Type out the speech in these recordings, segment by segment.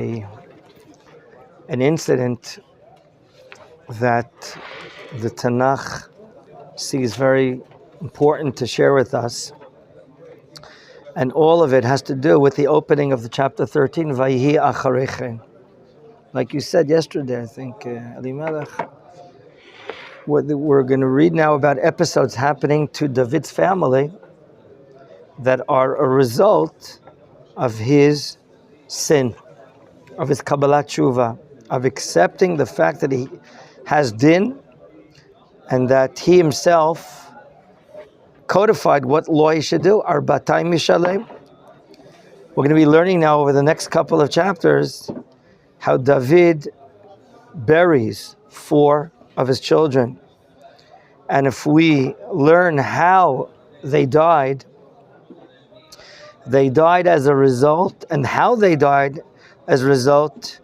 an incident that the Tanakh sees very important to share with us, and all of it has to do with the opening of the chapter 13, Vayihi Acharechen. Like you said yesterday, I think, Elimelech, we're going to read now about episodes happening to David's family that are a result of his sin, of his Kabbalat Tshuva, of accepting the fact that he has din and that he himself codified what law he should do. Arbatay Mishalem. We're going to be learning now over the next couple of chapters how David buries 4 of his children. And if we learn how they died as a result, and how they died as a result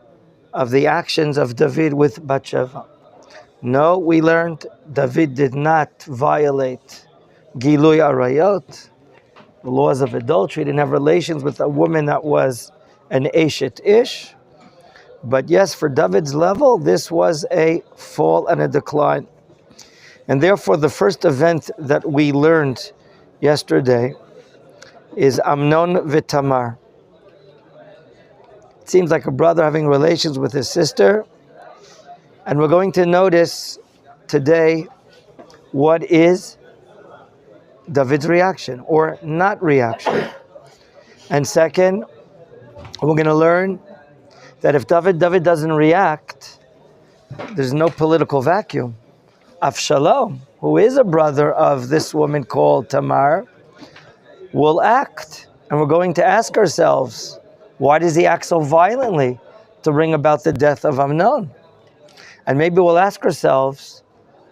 of the actions of David with Bathsheba. No, we learned David did not violate Gilui Arayot, the laws of adultery. He didn't have relations with a woman that was an Eshet Ish. But yes, for David's level, this was a fall and a decline. And therefore, the first event that we learned yesterday is Amnon v'Tamar. It seems like a brother having relations with his sister. And we're going to notice today what is David's reaction or not reaction. And second, we're going to learn that if David doesn't react, there's no political vacuum. Avshalom, who is a brother of this woman called Tamar, will act. And we're going to ask ourselves, why does he act so violently to bring about the death of Amnon? And maybe we'll ask ourselves,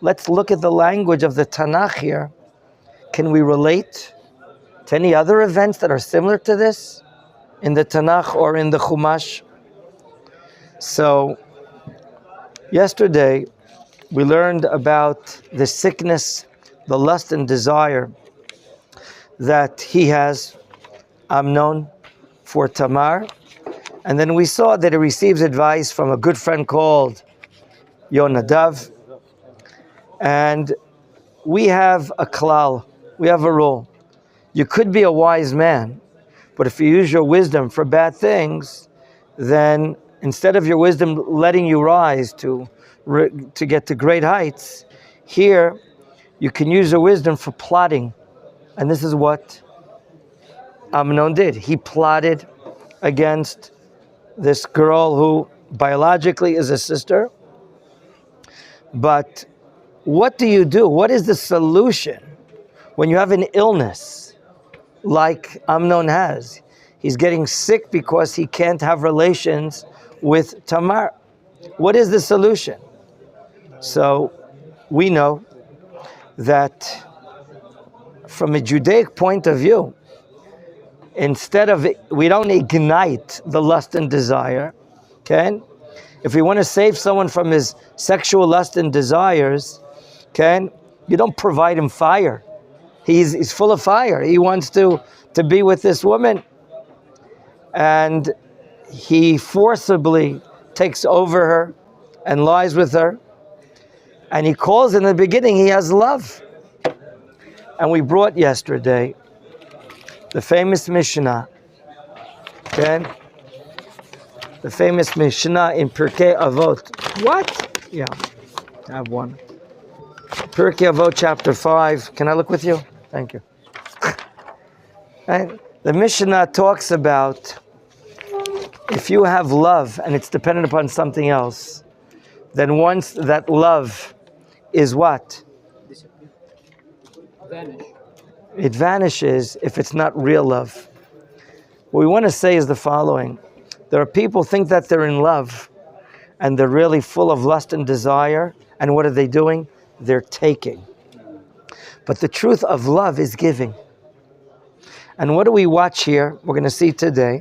let's look at the language of the Tanakh here. Can we relate to any other events that are similar to this in the Tanakh or in the Chumash? So, yesterday, we learned about the sickness, the lust and desire that he has, Amnon, for Tamar. And then we saw that he receives advice from a good friend called Yonadav. And we have a klal, we have a rule. You could be a wise man, but if you use your wisdom for bad things, then instead of your wisdom letting you rise to get to great heights, here you can use your wisdom for plotting. And this is what Amnon did. He plotted against this girl who biologically is a sister. But what do you do? What is the solution when you have an illness like Amnon has? He's getting sick because he can't have relations with Tamar. What is the solution? So we know that from a Judaic point of view, instead of, we don't ignite the lust and desire, okay? If we want to save someone from his sexual lust and desires, okay, you don't provide him fire. He's full of fire. He wants to be with this woman. And he forcibly takes over her and lies with her. And he calls in the beginning, he has love. And we brought yesterday the famous Mishnah, okay? The famous Mishnah in Pirkei Avot. What? Yeah, I have one. Pirkei Avot, chapter 5. Can I look with you? Thank you. Right? The Mishnah talks about if you have love and it's dependent upon something else, then once that love is what? Vanish. It vanishes if it's not real love. What we want to say is the following. There are people who think that they're in love and they're really full of lust and desire. And what are they doing? They're taking. But the truth of love is giving. And what do we watch here? We're going to see today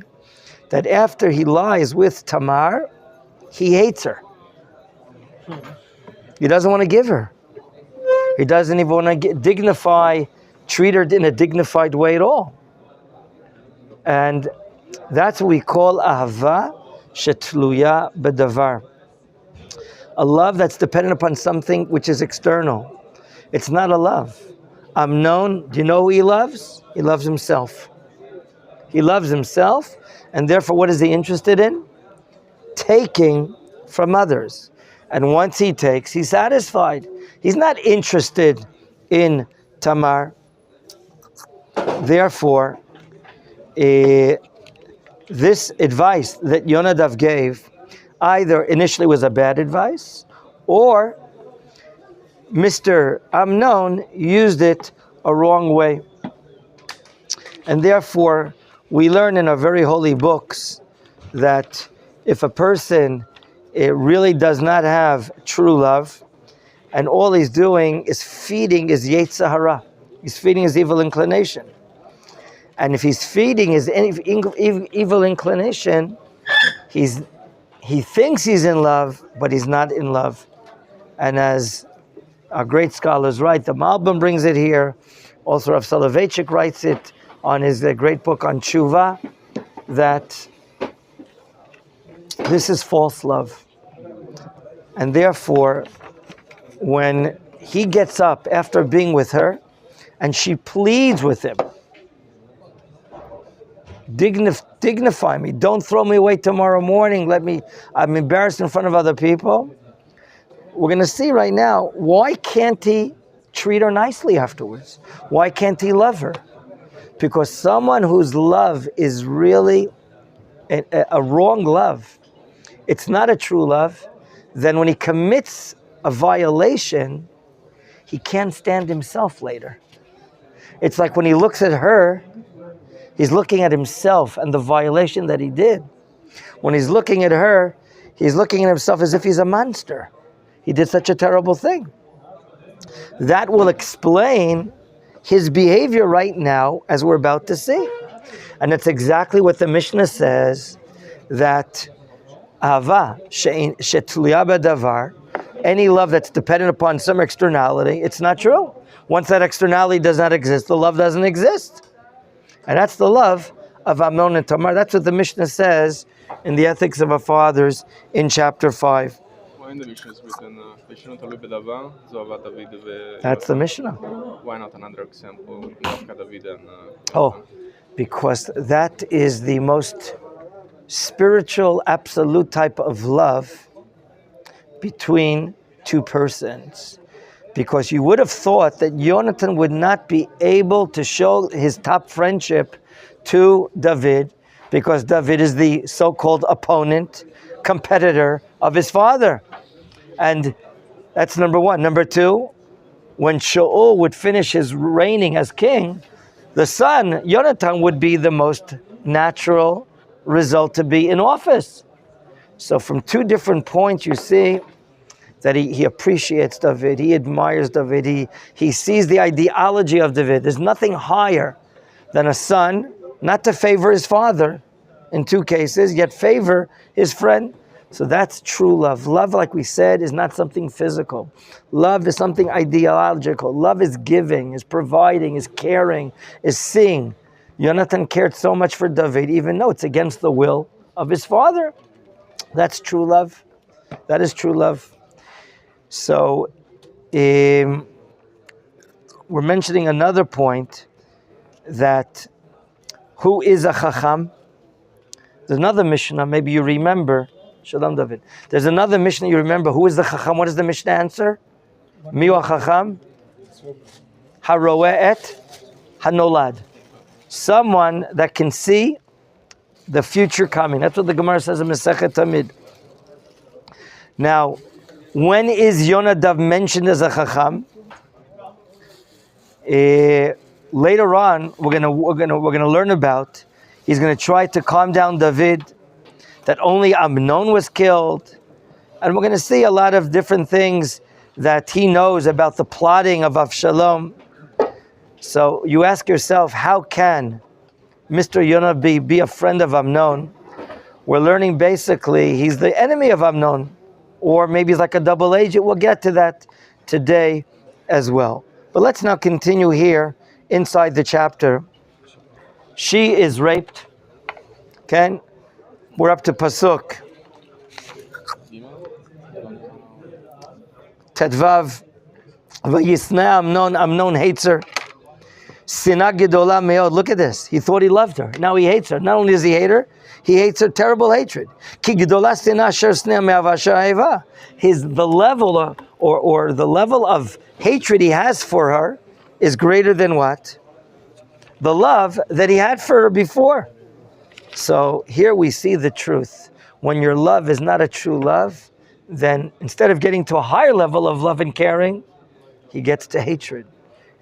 that after he lies with Tamar, he hates her. He doesn't want to give her. He doesn't even want to treat her in a dignified way at all. And that's what we call ahava shetluya bedavar. A love that's dependent upon something which is external. It's not a love. Amnon, do you know who he loves? He loves himself. He loves himself, and therefore what is he interested in? Taking from others. And once he takes, he's satisfied. He's not interested in Tamar. Therefore, this advice that Yonadav gave either initially was a bad advice, or Mr. Amnon used it a wrong way. And therefore, we learn in our very holy books that if a person really does not have true love, and all he's doing is feeding his Yetzer Hara, he's feeding his evil inclination. And if he's feeding his evil inclination, he thinks he's in love, but he's not in love. And as our great scholars write, the Malbim brings it here, also Rav Soloveitchik writes it on his great book on Tshuva, that this is false love. And therefore, when he gets up after being with her, and she pleads with him, dignify me, don't throw me away tomorrow morning, I'm embarrassed in front of other people. We're going to see right now, why can't he treat her nicely afterwards? Why can't he love her? Because someone whose love is really a wrong love, it's not a true love, then when he commits a violation, he can't stand himself later. It's like when he looks at her, he's looking at himself and the violation that he did. When he's looking at her, he's looking at himself as if he's a monster. He did such a terrible thing. That will explain his behavior right now, as we're about to see. And it's exactly what the Mishnah says, that Ahava shetluya b'davar, any love that's dependent upon some externality, it's not true. Once that externality does not exist, the love doesn't exist. And that's the love of Amnon and Tamar. That's what the Mishnah says in the Ethics of our Fathers in chapter 5. Why in the Mishnah is written, תלוי בדבר, זו אהבת דוד That's the Mishnah. Why not another example, דווקא David and Oh, because that is the most spiritual, absolute type of love between two persons. Because you would have thought that Yonatan would not be able to show his top friendship to David, because David is the so-called opponent, competitor of his father. And that's number one. Number two, when Shaul would finish his reigning as king, the son, Yonatan, would be the most natural result to be in office. So from two different points, you see that he appreciates David, he admires David, he sees the ideology of David. There's nothing higher than a son, not to favor his father in two cases, yet favor his friend. So that's true love. Love, like we said, is not something physical. Love is something ideological. Love is giving, is providing, is caring, is seeing. Yonatan cared so much for David, even though it's against the will of his father. That's true love. That is true love. So, we're mentioning another point, that who is a chacham? There's another Mishnah, maybe you remember. Shalom David. There's another Mishnah you remember. Who is the chacham? What does the Mishnah answer? Miu chacham? Haroeh et hanolad. Someone that can see the future coming. That's what the Gemara says in Masechet Tamid. Now, when is Yonadav mentioned as a chacham? Later on, we're gonna learn about. He's gonna try to calm down David, that only Amnon was killed, and we're gonna see a lot of different things that he knows about the plotting of Avshalom. So you ask yourself, how can Mr. Yonah be a friend of Amnon? We're learning basically he's the enemy of Amnon. Or maybe he's like a double agent. We'll get to that today as well. But let's now continue here inside the chapter. She is raped. Okay? We're up to Pasuk Tedvav, Vayisna Amnon, Amnon hates her. Sinah gedola meod. Look at this. He thought he loved her. Now he hates her. Not only does he hate her, he hates her terrible hatred. Ki gedola sinah asher sneh me'ava asher ha'eva. The level or the level of hatred he has for her is greater than what? The love that he had for her before. So here we see the truth. When your love is not a true love, then instead of getting to a higher level of love and caring, he gets to hatred.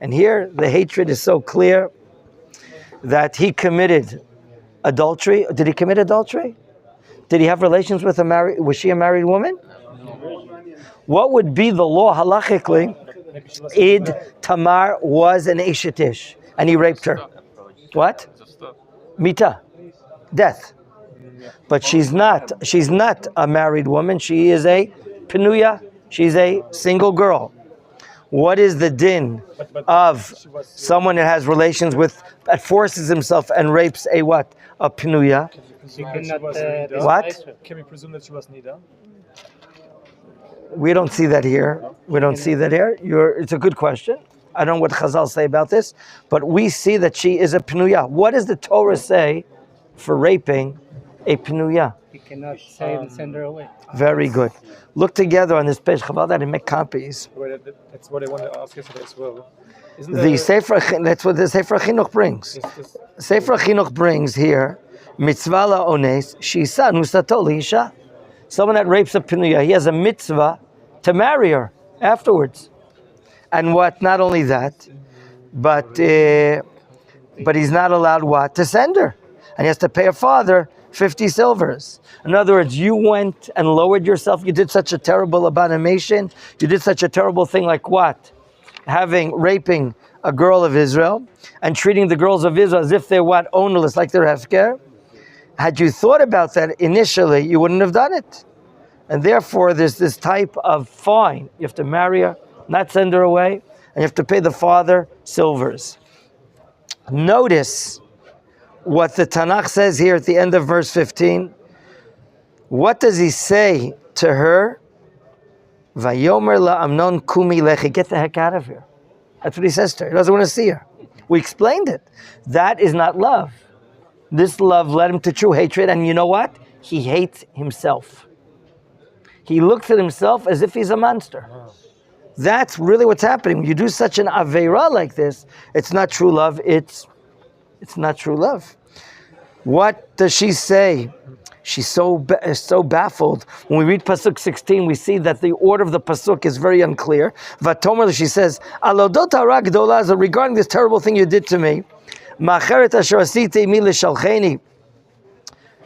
And here the hatred is so clear that he committed adultery. Did he commit adultery? Did he have relations with was she a married woman? What would be the law halachically? Id Tamar was an Eshetish and he raped her. What? Mita. Death. But she's not a married woman. She is a Penuya. She's a single girl. What is the din of someone that has relations with, that forces himself and rapes a what? A Penuya? What? Can we presume that she was Nida? We don't see that here. We don't see that here. It's a good question. I don't know what Chazal say about this, but we see that she is a Penuya. What does the Torah say for raping a Penuya? You cannot say and send her away. Very good. Look together on this page. Chaval that and make copies. That's what I wanted to ask yesterday as well. The Sefer, that's what the Sefer Chinuch brings. Sefer Chinuch brings here, mitzvah la'ones, shisa nusato li'isha. Someone that rapes a Penuya, he has a mitzvah to marry her afterwards. And what? Not only that, but he's not allowed what? To send her. And he has to pay her father 50 silvers. In other words, you went and lowered yourself. You did such a terrible abomination. You did such a terrible thing like what? Raping a girl of Israel and treating the girls of Israel as if they're what? Ownerless, like they're hefker. Had you thought about that initially, you wouldn't have done it. And therefore, there's this type of fine. You have to marry her, not send her away, and you have to pay the father silvers. Notice what the Tanakh says here at the end of verse 15. What does he say to her? Vayomer la'amnon kumi lechi. Get the heck out of here. That's what he says to her. He doesn't want to see her. We explained it. That is not love. This love led him to true hatred, and you know what? He hates himself. He looks at himself as if he's a monster. That's really what's happening. When you do such an aveira like this, it's not true love. It's not true love. What does she say? She's so baffled. When we read Pasuk 16, we see that the order of the Pasuk is very unclear. Vatomer, she says, Alodot hara gdola, regarding this terrible thing you did to me, ma'acheret asher asiti mi lishalcheni.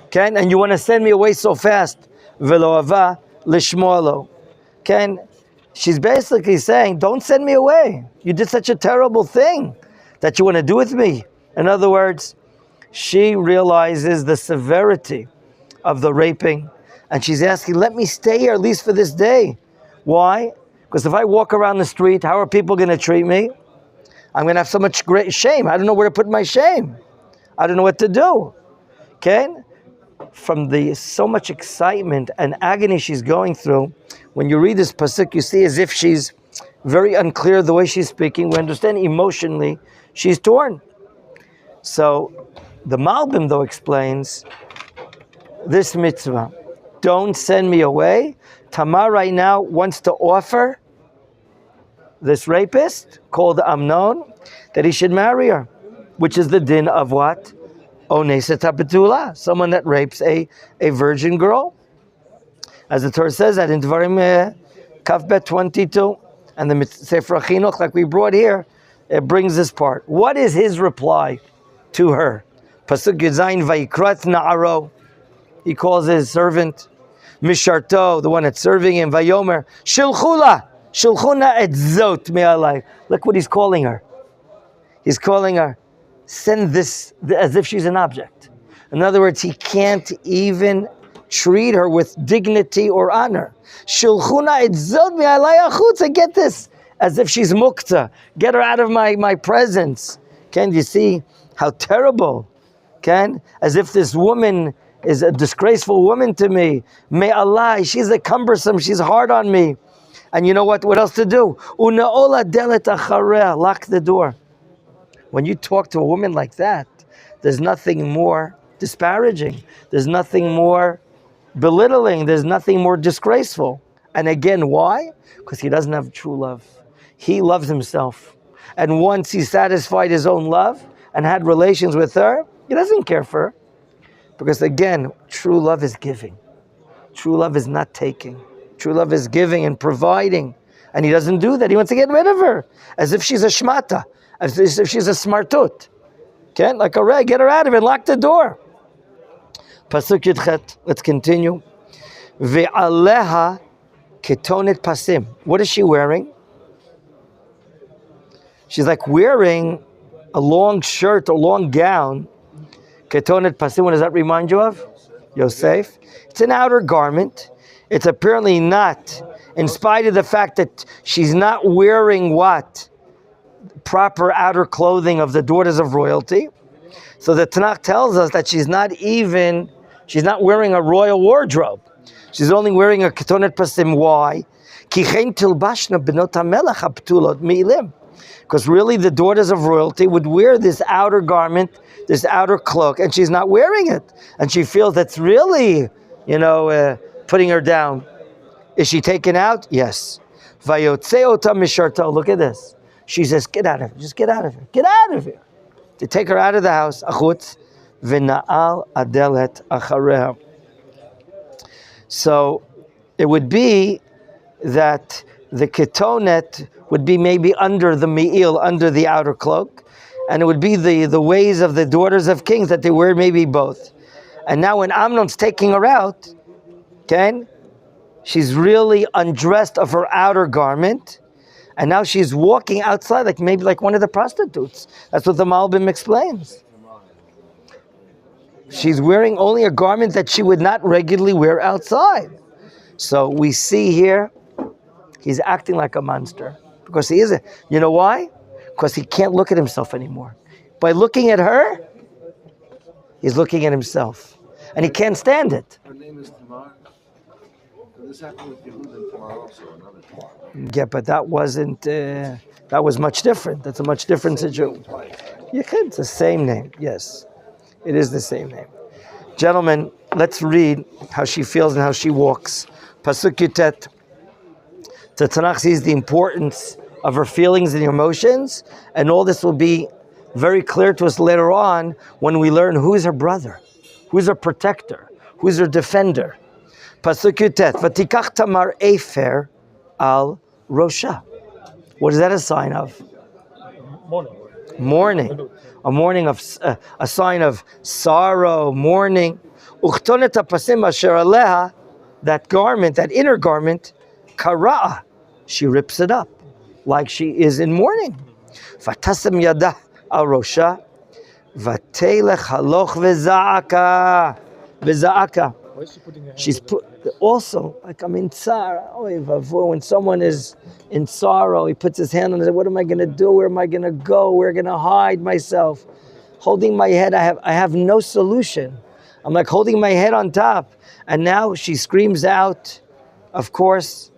Okay, and you want to send me away so fast. Velo ava lishmoalo. Okay, she's basically saying, don't send me away. You did such a terrible thing that you want to do with me. In other words, she realizes the severity of the raping, and she's asking, let me stay here at least for this day. Why? Because if I walk around the street, how are people going to treat me? I'm going to have so much great shame. I don't know where to put my shame. I don't know what to do. Okay? From so much excitement and agony she's going through, when you read this pasuk, you see as if she's very unclear the way she's speaking. We understand emotionally she's torn. So the Malbim, though, explains this mitzvah. Don't send me away. Tamar right now wants to offer this rapist called Amnon that he should marry her, which is the din of what? Oneset HaBetula, someone that rapes a virgin girl. As the Torah says that in Dvarim Kafbet 22, and the Sefer Chinuch, like we brought here, it brings this part. What is his reply to her? Pasuk Yudzayin Vayikrat Na'aro. He calls his servant Misharto, the one that's serving him, Vayomer Shilchula etzot me'alai. Look what he's calling her. He's calling her, send this, as if she's an object. In other words, he can't even treat her with dignity or honor. Shilchuna etzot me'alai achutza. Get this, as if she's mukta. Get her out of my presence. Can you see how terrible? As if this woman is a disgraceful woman to me. May Allah, she's a cumbersome, she's hard on me. And you know what? What else to do? Unaola delet achareh, lock the door. When you talk to a woman like that, there's nothing more disparaging. There's nothing more belittling. There's nothing more disgraceful. And again, why? Because he doesn't have true love. He loves himself. And once he satisfied his own love and had relations with her, he doesn't care for her. Because again, true love is giving. True love is not taking. True love is giving and providing. And he doesn't do that. He wants to get rid of her. As if she's a shmata. As if she's a smartut. Okay? Like a rag. Get her out of it. Lock the door. Pasuk Yudchet. Let's continue. Ve'aleha ketonet pasim. What is she wearing? She's like wearing a long shirt, a long gown. Ketonet pasim. What does that remind you of? Yosef. It's an outer garment. It's apparently not, in spite of the fact that she's not wearing what? Proper outer clothing of the daughters of royalty. So the Tanakh tells us that she's not wearing a royal wardrobe. She's only wearing a ketonet pasim. Why? Because really the daughters of royalty would wear this outer garment, this outer cloak, and she's not wearing it. And she feels that's really, putting her down. Is she taken out? Yes. Look at this. She says, get out of here. Just get out of here. Get out of here. To take her out of the house. So it would be that the ketonet would be maybe under the me'il, under the outer cloak. And it would be the ways of the daughters of kings that they wear maybe both. And now when Amnon's taking her out, okay, she's really undressed of her outer garment, and now she's walking outside maybe like one of the prostitutes. That's what the Malbim explains. She's wearing only a garment that she would not regularly wear outside. So we see here, he's acting like a monster. Because he isn't. You know why? Because he can't look at himself anymore. By looking at her, he's looking at himself. And he can't stand it. Her name is Tamar. This happened with Yehuda and Tamar also, another Tamar. Yeah, but that wasn't, that was much different. That's a much different situation. It's the same name, yes. It is the same name. Gentlemen, let's read how she feels and how she walks. Pasuk Yutet. The Tanakh sees the importance of her feelings and emotions, and all this will be very clear to us later on when we learn who is her brother, who is her protector, who is her defender. Pasuk Yutet. Vatikach Tamar Efer al Rosha. What is that a sign of? Mourning. A mourning of a sign of sorrow, mourning. Uchtonet hapasim asher aleha, that garment, that inner garment, kara, she rips it up, like she is in mourning. Vatasem yadah al Rosha, vatelech haloch v'za'aka. Why is she putting her hands She's put also like I'm in tsar. When someone is in sorrow, he puts his hand on it. What am I going to do? Where am I going to go? Where am I going to hide myself? Holding my head, I have no solution. I'm like holding my head on top. And now she screams out, of course,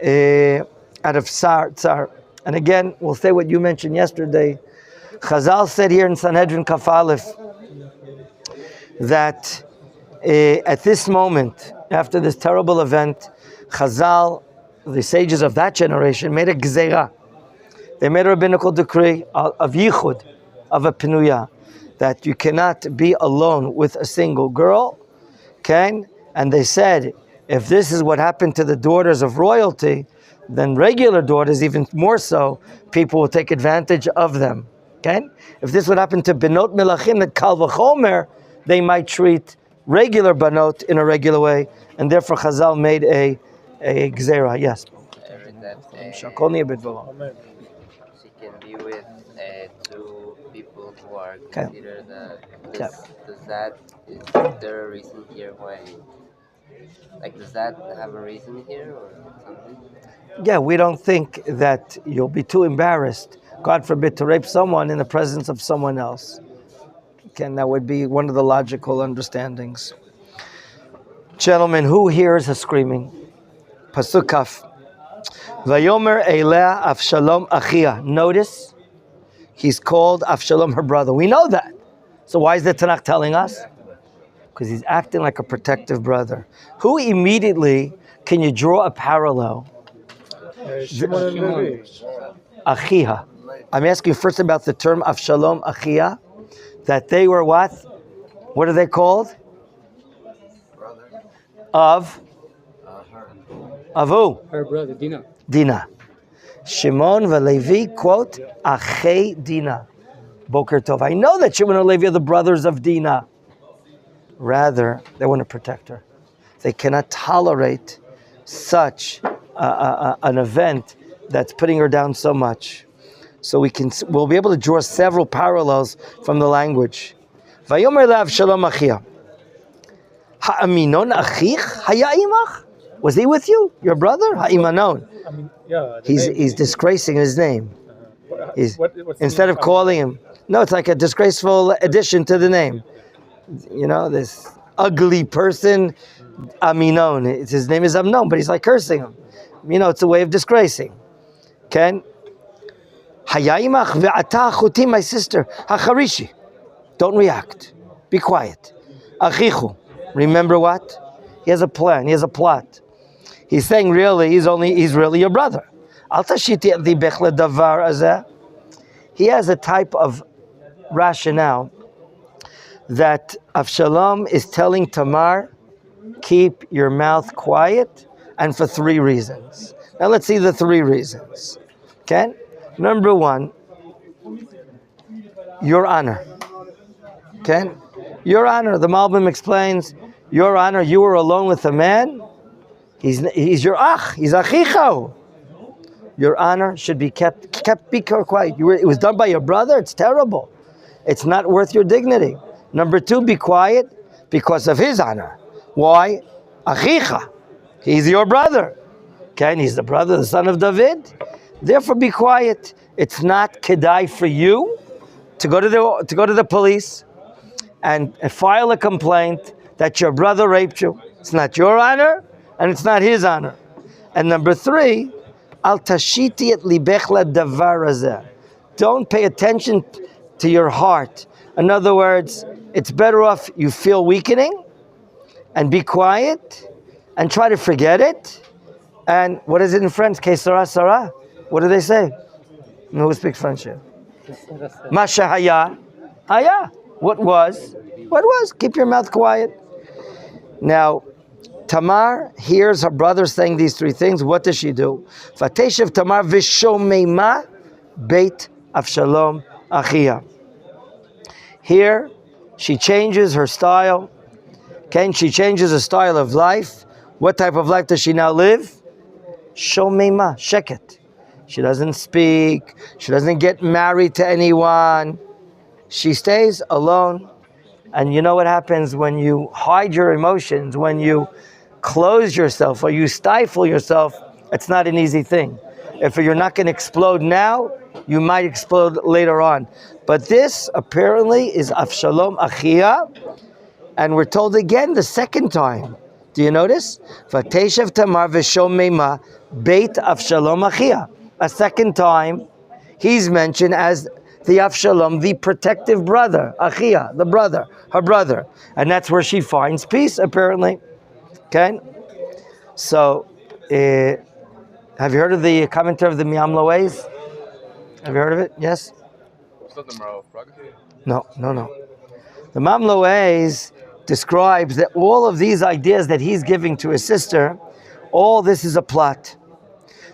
out of tsar. And again, we'll say what you mentioned yesterday. Chazal said here in Sanhedrin Kaf Aleph that at this moment, after this terrible event, Chazal, the sages of that generation, made a gzeira. They made a rabbinical decree of yichud, of a pinuya, that you cannot be alone with a single girl. Okay? And they said, if this is what happened to the daughters of royalty, then regular daughters, even more so, people will take advantage of them. Okay? If this would happen to benot melachim, that kal v'chomer, they might treat regular banot in a regular way, and therefore Chazal made a gzera. Yes. She can be with two people who are considered is there a reason here why? Like, does that have a reason here or something? Yeah, we don't think that you'll be too embarrassed, God forbid, to rape someone in the presence of someone else. Again, that would be one of the logical understandings. Gentlemen, who hears her screaming? Pasuk Kaf. Vayomer Elea Avshalom Achia. Notice, he's called Avshalom her brother. We know that. So why is the Tanakh telling us? Because he's acting like a protective brother. Who immediately can you draw a parallel? Shmuel and Rabbi. Achia. I'm asking you first about the term Avshalom Achia. That they were what? What are they called? Brother. Of who? Her brother, Dina. Dina. Shimon v'Levi, quote, Achei Dina. Boker Tov. I know that Shimon and Levi are the brothers of Dina. Rather, they want to protect her. They cannot tolerate such an event that's putting her down so much. So we'll be able to draw several parallels from the language. Vayomer le'Avshalom Achia. Ha'aminon achich haya imach? Was he with you? Your brother? Ha'imanon. I mean, yeah. He's disgracing his name. He's, What's instead of calling him, no, it's like a disgraceful addition to the name. You know, this ugly person, Aminon. His name is Amnon, but he's like cursing him. You know, it's a way of disgracing. Okay? Hayaimach ve'ata achuti, my sister. Hacharishi. Don't react. Be quiet. Achichu. Remember what? He has a plan. He has a plot. He's saying really, he's really your brother. Al tashiti libech ledavar azeh. He has a type of rationale that Avshalom is telling Tamar, keep your mouth quiet, and for 3 reasons. Now let's see the 3 reasons. Okay? Number 1, your honor. Okay? Your honor. The Malbim explains, your honor, you were alone with a man. He's your ach. He's achicho. Your honor should be kept be quiet. It was done by your brother. It's terrible. It's not worth your dignity. Number 2, be quiet because of his honor. Why? Achicha. He's your brother. Okay, and he's the brother, the son of David. Therefore, be quiet. It's not kedai for you to go to the police and file a complaint that your brother raped you. It's not your honor, and it's not his honor. And number 3, al tashiti et libech ledavar hazeh. Don't pay attention to your heart. In other words, it's better off you feel weakening and be quiet and try to forget it. And what is it in French? Que sera, sera. What do they say? No, who speaks French here? Masha haya. Haya. What was? What was? Keep your mouth quiet. Now, Tamar hears her brother saying these 3 things. What does she do? Vateshev Tamar v'shomeima beit Avshalom achia. Here, she changes her style. Okay, she changes her style of life. What type of life does she now live? Shomeima, sheket. She doesn't speak. She doesn't get married to anyone. She stays alone. And you know what happens when you hide your emotions, when you close yourself or you stifle yourself? It's not an easy thing. If you're not going to explode now, you might explode later on. But this apparently is Avshalom Achia, and we're told again the second time. Do you notice? Vateshev Tamar v'shomeima beit Avshalom Achia. A second time, he's mentioned as the Avshalom, the protective brother, Achia, the brother, her brother. And that's where she finds peace, apparently. Okay? So, have you heard of the commentary of the Miamloes? Have you heard of it? Yes? Is that the Morale of Prague? No. The Mamloes describes that all of these ideas that he's giving to his sister, all this is a plot.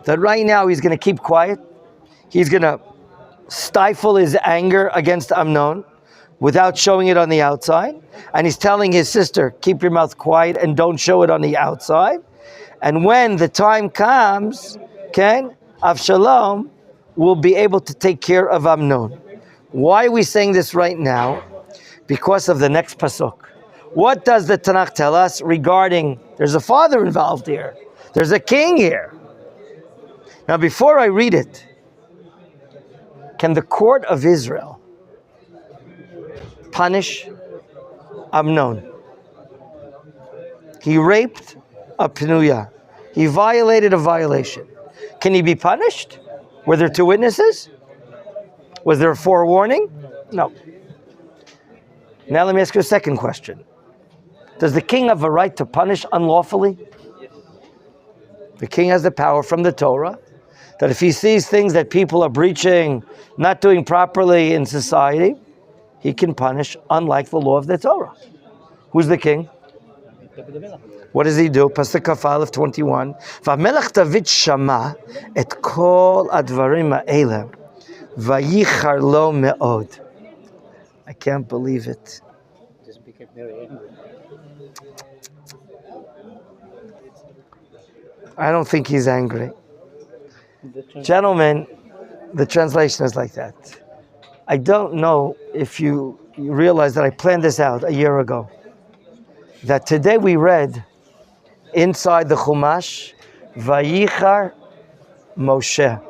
That right now he's going to keep quiet. He's going to stifle his anger against Amnon without showing it on the outside. And he's telling his sister, keep your mouth quiet and don't show it on the outside. And when the time comes, Avshalom will be able to take care of Amnon. Why are we saying this right now? Because of the next pasuk. What does the Tanakh tell us regarding, there's a father involved here. There's a king here. Now before I read it, can the court of Israel punish Amnon? He raped a Penuya. He violated a violation. Can he be punished? Were there 2 witnesses? Was there a forewarning? No. Now let me ask you a second question. Does the king have a right to punish unlawfully? The king has the power from the Torah that if he sees things that people are breaching, not doing properly in society, he can punish unlike the law of the Torah. Who's the king? What does he do? Pasuk Kaf Aleph 21. V'melech David shama et kol advarim ha'ele vayichar lo me'od. I can't believe it. Just became very angry. I don't think he's angry. Gentlemen, the translation is like that. I don't know if you realize that I planned this out a year ago. That today we read inside the Chumash, Vayichar Moshe.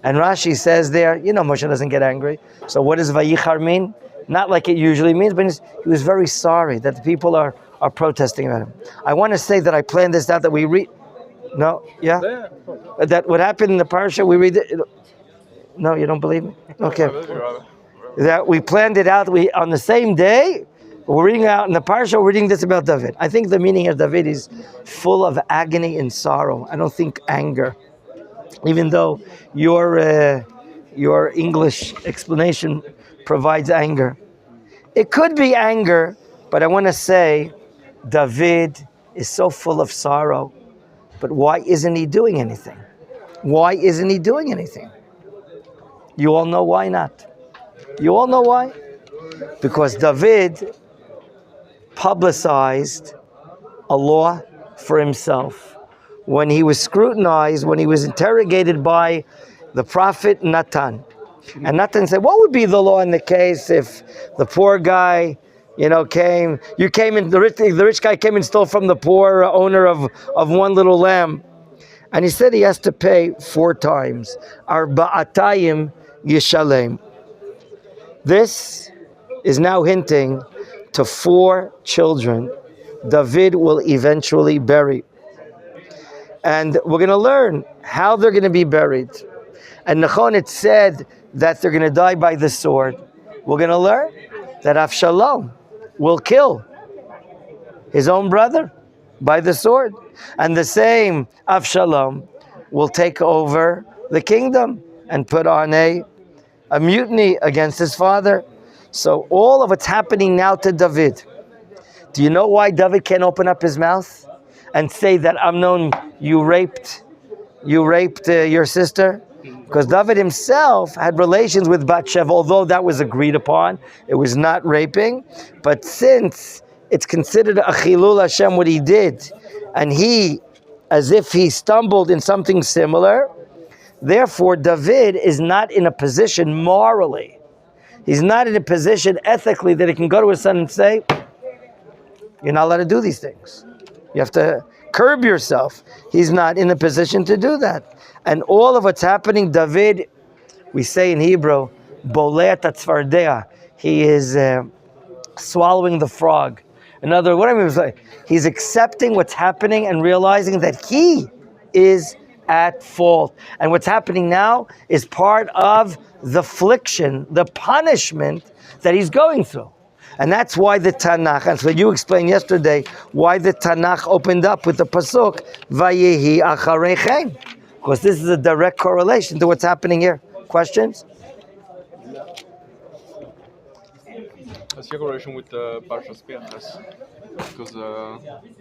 And Rashi says there, Moshe doesn't get angry. So what does Vayichar mean? Not like it usually means, but he was very sorry that the people are protesting about him. I want to say that I planned this out, that we read. No? Yeah? That what happened in the parsha, we read it. No, you don't believe me? Okay. That we planned it out. We on the same day, we're reading out in the parsha, we're reading this about David. I think the meaning of David is full of agony and sorrow. I don't think anger. Even though your English explanation provides anger. It could be anger, but I want to say David is so full of sorrow. But why isn't he doing anything? Why isn't he doing anything? You all know why not. You all know why? Because David publicized a law for himself. When he was scrutinized, when he was interrogated by the prophet Natan. And Natan said, what would be the law in the case if the poor guy, came, the rich guy came and stole from the poor owner of one little lamb. And he said he has to pay 4 times. Arba'atayim yishalem. This is now hinting to 4 children David will eventually bury. And we're going to learn how they're going to be buried. And Nachon, it said that they're going to die by the sword. We're going to learn that Avshalom will kill his own brother by the sword. And the same Avshalom will take over the kingdom and put on a mutiny against his father. So all of what's happening now to David. Do you know why David can't open up his mouth and say that Amnon, you raped your sister? Because David himself had relations with Bathsheba, although that was agreed upon. It was not raping. But since it's considered a chilul Hashem what he did, and he, as if he stumbled in something similar, therefore David is not in a position morally, he's not in a position ethically that he can go to his son and say, you're not allowed to do these things. You have to curb yourself. He's not in a position to do that. And all of what's happening, David, we say in Hebrew, boleh tatzvardea. He is swallowing the frog. In other words, what I mean is like, he's accepting what's happening and realizing that he is at fault. And what's happening now is part of the affliction, the punishment that he's going through. And that's why the Tanakh, and so you explained yesterday, why the Tanakh opened up with the pasuk, Vayehi acharechem. Because this is a direct correlation to what's happening here. Questions? I see a correlation with Parshas Pinchas, because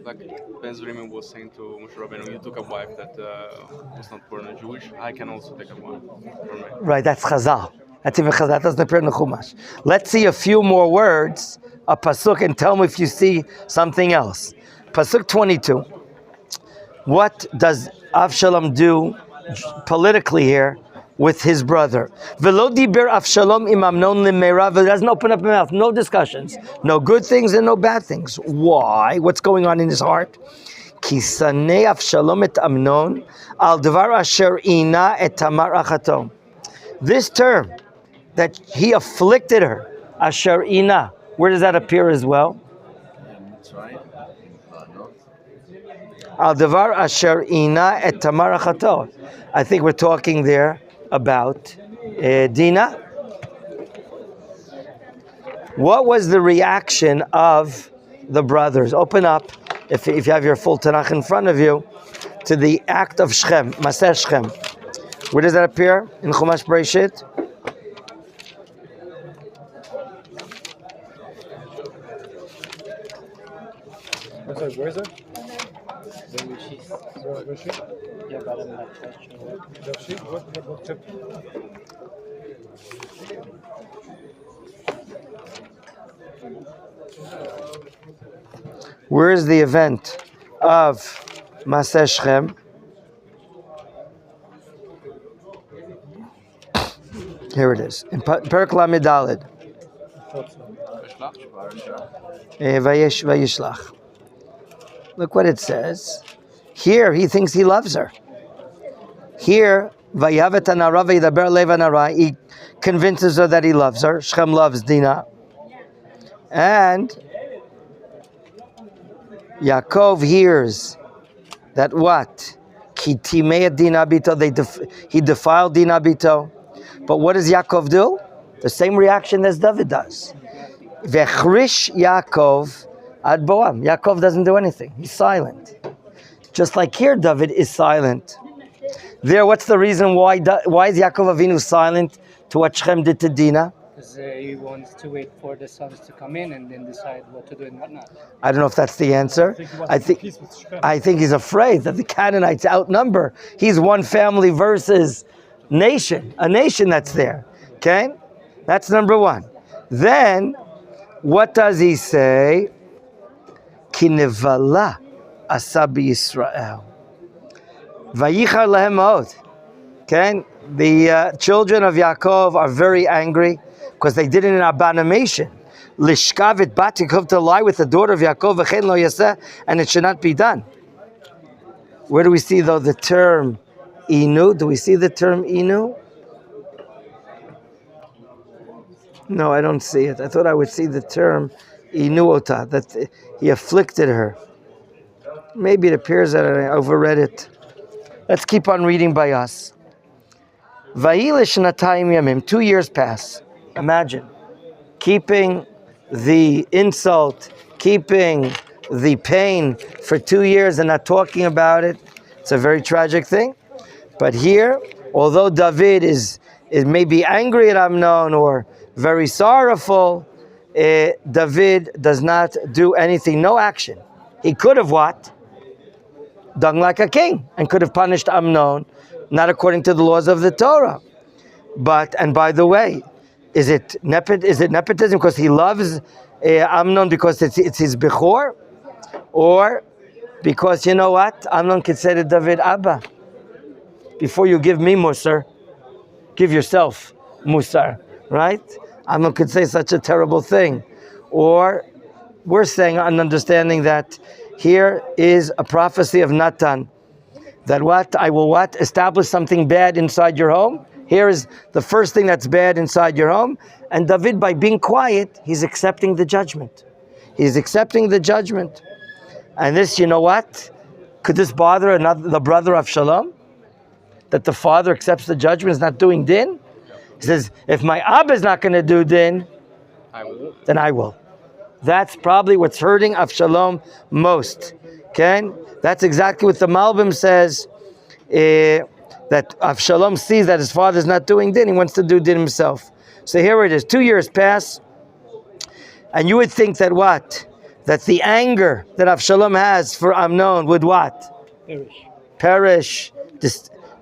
like Ben Zriman was saying to Moshe Rabbeinu, you took a wife that was not born a Jewish, I can also take a wife for me. Right, that's Chazal. That's even Chazal. That doesn't appear in the Chumash. Let's see a few more words, a pasuk, and tell me if you see something else. Pasuk 22. What does Avshalom do politically here with his brother? Velo diber Avshalom im Amnon limerav. He doesn't open up his mouth. No discussions. No good things and no bad things. Why? What's going on in his heart? Ki sanei Avshalom et Amnon al dvar asher ina et Tamar achato. This term, that he afflicted her, asher ina, where does that appear as well? Al davar asher ina et tamar achato. I think we're talking there about Dinah. What was the reaction of the brothers? Open up, if you have your full Tanakh in front of you, to the act of Shechem, Maser Shechem. Where does that appear? In Chumash Bereshit? I'm sorry, where is it? Where is she? Yeah, but I'm not quite sure what. Does she? What chapter? Where is the event of Maser Shechem? Here it is. In Perek Lamed Daled. Vayishlach. Look what it says. Here, he thinks he loves her. Here, Vayavet hanara v'yidaber lev hanara. He convinces her that he loves her. Shechem loves Dinah. And Yaakov hears that what? Ki timei Dinah bito. He defiled Dinah bito. But what does Yaakov do? The same reaction as David does. Vechrish Yaakov ad boam. Yaakov doesn't do anything. He's silent. Just like here, David is silent. There, what's the reason why is Yaakov Avinu silent to what Shechem did to Dinah? Because he wants to wait for the sons to come in and then decide what to do and what not. I don't know if that's the answer. I think he's afraid that the Canaanites outnumber. He's one family versus nation, a nation that's there. Okay? That's number one. Then, what does he say? Ki nevala asa b'Yisrael. Vayichar lahem ma'od. Okay? The children of Yaakov are very angry because they did it in abomination. Lishkavit batikov, to lie with the daughter of Yaakov, v'chein lo yaseh, and it should not be done. Where do we see though the term inu? Do we see the term inu? No, I don't see it. I thought I would see the term inuota, that he afflicted her. Maybe it appears that I overread it. Let's keep on reading by us. Vayilish natayim yamim. 2 years pass. Imagine keeping the insult, keeping the pain for 2 years and not talking about it. It's a very tragic thing. But here, although David is maybe angry at Amnon or very sorrowful, David does not do anything, no action. He could have what? Done like a king and could have punished Amnon, not according to the laws of the Torah. But, and by the way, is it nepotism because he loves Amnon because it's his Bechor? Or because, you know what? Amnon could say to David, Abba, before you give me Musar, give yourself Musar, right? Amnon could say such a terrible thing. Or we're saying and understanding that here is a prophecy of Natan, that what? I will what? Establish something bad inside your home. Here is the first thing that's bad inside your home. And David, by being quiet, he's accepting the judgment. He's accepting the judgment. And this, you know what? Could this bother the brother of Shalom? That the father accepts the judgment, is not doing din? He says, if my Abba is not going to do din, then I will. That's probably what's hurting Avshalom most. Okay? That's exactly what the Malbim says, that Avshalom sees that his father's not doing din, he wants to do din himself. So here it is, 2 years pass, and you would think that what? That the anger that Avshalom has for Amnon would what? Perish,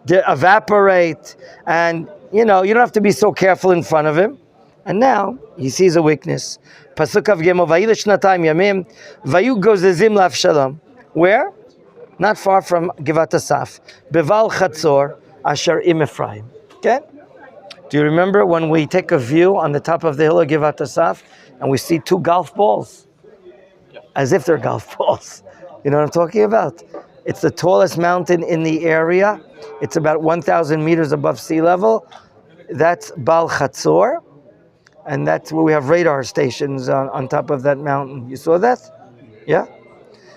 evaporate, and you don't have to be so careful in front of him. And now he sees a weakness. Pasuk of Gimel, Vayilish natayim yamim, vayu gozezim l'Avshalom. Where? Not far from Givat Asaf. Beval Chatzor, Asher im Ephraim. Okay? Do you remember when we take a view on the top of the hill of Givat Asaf and we see 2 golf balls? As if they're golf balls. You know what I'm talking about? It's the tallest mountain in the area. It's about 1,000 meters above sea level. That's Bal Chatzor. And that's where we have radar stations on top of that mountain. You saw that? Yeah?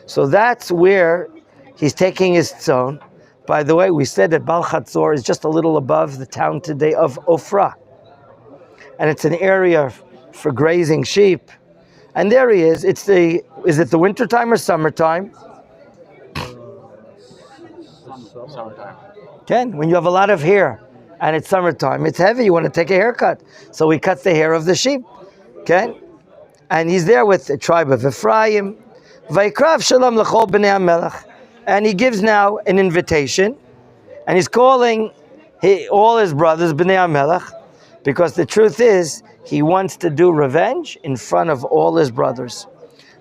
So that's where He's taking his tzon. By the way, we said that Bal Chatzor is just a little above the town today of Ofra. And it's an area for grazing sheep. And there he is. Is it the wintertime or summertime? Summertime. Ken, when you have a lot of hair and it's summertime, it's heavy, you want to take a haircut. So he cuts the hair of the sheep. Okay? And he's there with the tribe of Ephraim. Vaykrav shalom l'chol b'nei HaMelech. And he gives now an invitation. And he's calling all his brothers b'nei HaMelech. Because the truth is, he wants to do revenge in front of all his brothers.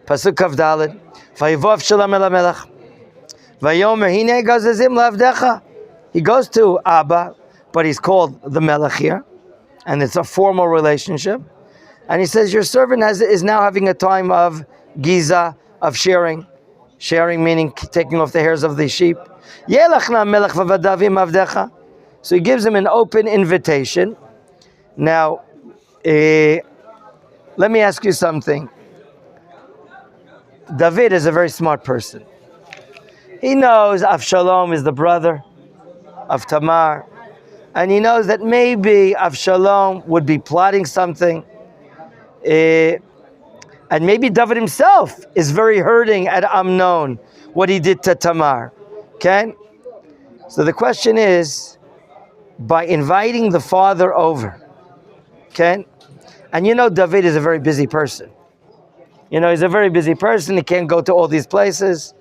Pasuk Kaf Daled. Vayivov shalom el HaMelech. Vayomer hine gazazim lavdecha. He goes to Abba, but he's called the Melech here. And it's a formal relationship. And he says, your servant is now having a time of giza, of sharing. Sharing meaning taking off the hairs of the sheep. So he gives him an open invitation. Now, let me ask you something. David is a very smart person. He knows Avshalom is the brother of Tamar. And he knows that maybe Avshalom would be plotting something. And maybe David himself is very hurting at Amnon, what he did to Tamar. Okay? So the question is, by inviting the father over, okay? And you know David is a very busy person. He's a very busy person. He can't go to all these places.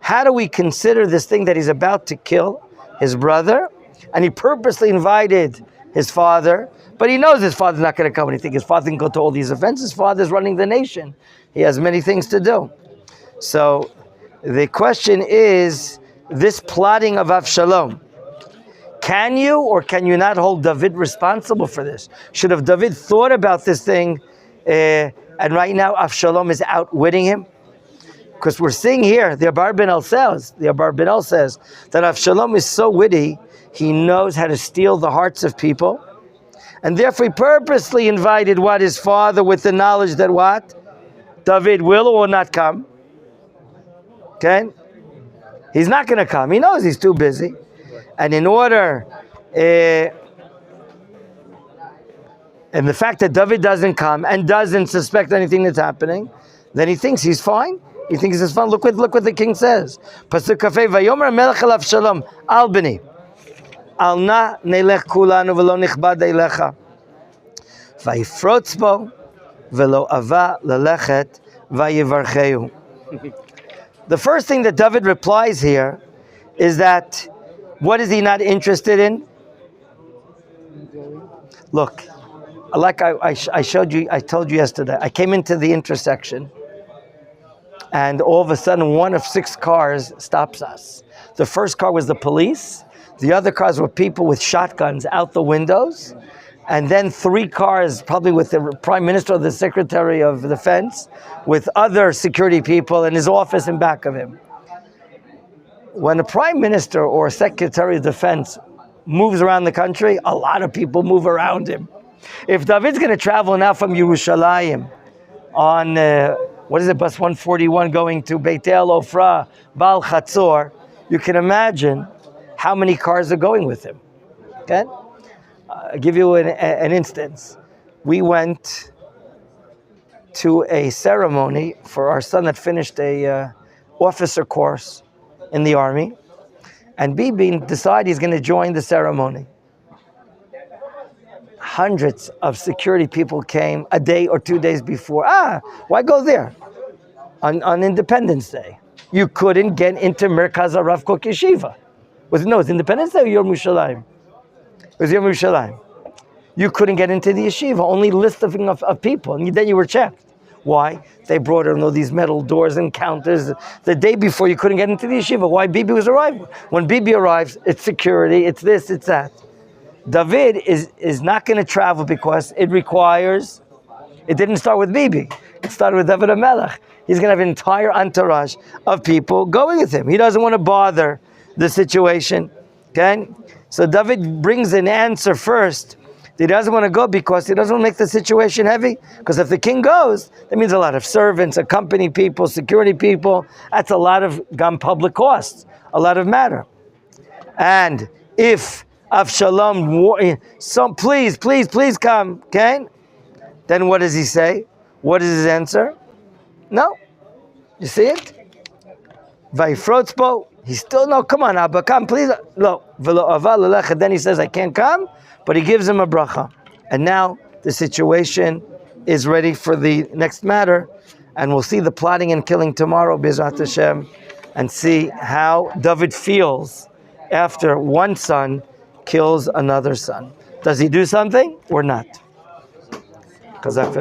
How do we consider this thing that he's about to kill his brother? And he purposely invited his father, but he knows his father's not going to come. And he thinks his father can go to all these events. His father's running the nation. He has many things to do. So the question is, this plotting of Avshalom, can you or can you not hold David responsible for this? Should have David thought about this thing, and right now Avshalom is outwitting him? Because we're seeing here, the Abar Ben El says that Avshalom is so witty, he knows how to steal the hearts of people. And therefore he purposely invited his father with the knowledge that what? David will or not come. Okay? He's not going to come. He knows he's too busy. And in order, and the fact that David doesn't come and doesn't suspect anything that's happening, then he thinks he's fine. He thinks he's fine. Look what the king says. Pasuk Kafei, Vayomer Melech el Avshalom, al beni, al na nelech kulanu v'lo nichbad eilecha, vayifrotz bo v'lo ava lelechet vayivarcheu. The first thing that David replies here is that, what is he not interested in? Look, like I showed you, I told you yesterday, I came into the intersection and all of a sudden 1 of 6 cars stops us. The first car was the police, the other cars were people with shotguns out the windows, and then 3 cars, probably with the Prime Minister or the Secretary of Defense, with other security people in his office in back of him. When a Prime Minister or Secretary of Defense moves around the country, a lot of people move around him. If David's going to travel now from Yerushalayim on, bus 141 going to Beit El, Ofra, Bal Chatzor, you can imagine how many cars are going with him. Okay? I'll give you an instance. We went to a ceremony for our son that finished a officer course in the army, and Bibi decided he's going to join the ceremony. Hundreds of security people came a day or 2 days before. Why go there on Independence Day? You couldn't get into Merkaz Rav Kook Yeshiva. It's Independence Day or Yom Yerushalayim? It was Yom Yerushalayim. You couldn't get into the yeshiva, only list of people, and then you were checked. Why? They brought in all these metal doors and counters. The day before, you couldn't get into the yeshiva. Why? Bibi was arriving. When Bibi arrives, it's security, it's this, it's that. David is not going to travel because it didn't start with Bibi. It started with David HaMelech. He's going to have an entire entourage of people going with him. He doesn't want to bother the situation. Okay? So David brings an answer first He doesn't want to go because he doesn't want to make the situation heavy. Because if the king goes, that means a lot of servants, company people, security people. That's a lot of public costs, a lot of matter. And if Avshalom, so please come, okay? Then what does he say? What is his answer? No. You see it? Vayfrotzbo. He's still, no, come on, Abba, come, please. No. Then he says, I can't come, but he gives him a bracha. And now the situation is ready for the next matter. And we'll see the plotting and killing tomorrow, B'ezrat Hashem, and see how David feels after one son kills another son. Does he do something or not? Because that's